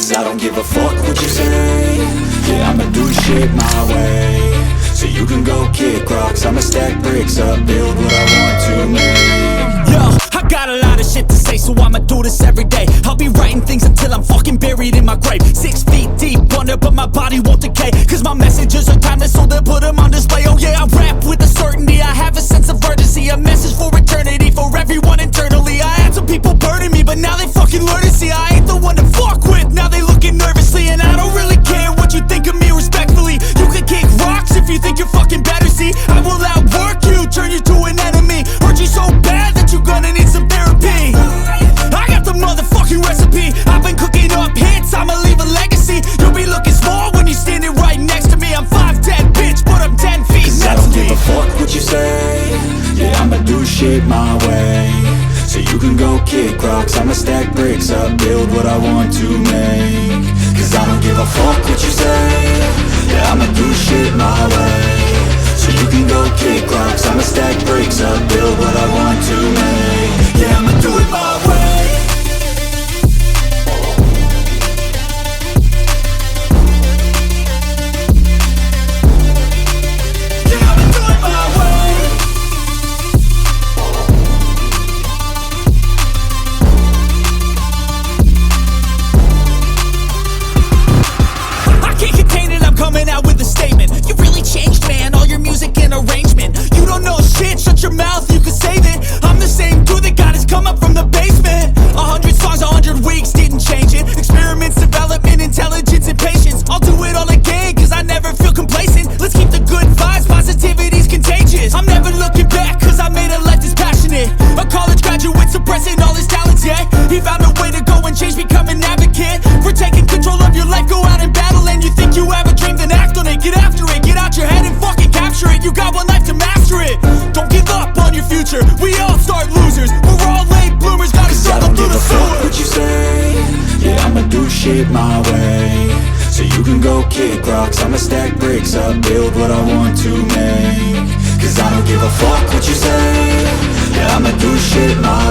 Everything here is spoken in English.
Cause I don't give a fuck what you say. Yeah, I'ma do shit my way. So you can go kick rocks, I'ma stack bricks up, build what I want to make. Yo, I got a lot of shit to say, so I'ma do this every day. I'll be writing things until I'm fucking buried in my grave. 6 feet deep under, but my body won't decay. Cause my messages are timeless, so they'll put them on display. Oh yeah, I rap with a certainty, I have a sense of urgency. A message for eternity, for everyone internally. I had some people burning me, but now they fucking learn to see I ain't the one to fuck with, now they looking nervously. And I don't really care what you think of me, respectfully. You can kick rocks if you think you're fucking better, see. I will outwork you, turn you to an enemy. Hurt you so bad that you're gonna need some therapy. I got the motherfucking recipe, I've been cooking up hits, I'ma leave a legacy. You'll be looking small when you're standing right next to me. I'm 5'10", bitch, but I'm 10 feet. Cause I don't give a fuck what you say. Yeah, I'ma do shit my way. So you can go kick rocks, I'ma stack bricks up, build what I want to make. Cause I don't give a fuck what you say. Yeah, I'ma do shit my way. So you can go kick rocks, I'ma stack bricks up, build what I want to make. Yeah, I'ma do it my way. Coming out with a statement. You really changed, man, all your music and arrangement. You don't know shit, shut your mouth, you can save it. I'm the same dude that got his come up from the basement. 100 songs, 100 weeks, didn't change it. Experiments, development, intelligence, and patience. I'll do it all again, cause I never feel complacent. Let's keep the good vibes, positivity's contagious. I'm never looking back, cause I made a life that's passionate. A college graduate suppressing all his talents, yeah. He found a way to go and change, become an advocate. For taking control of your life, go out and battle. And you think you have a dream, then act on it. Get after it, get out your head and fucking capture it. You got one life to master it. Don't give up on your future, we all start losers. We're all late bloomers, gotta struggle through the sewer. Fuck what you say. Yeah, I'ma do shit my way. So you can go kick rocks, I'ma stack bricks up, build what I want to make. Cause I don't give a fuck what you say. Yeah, I'ma do shit my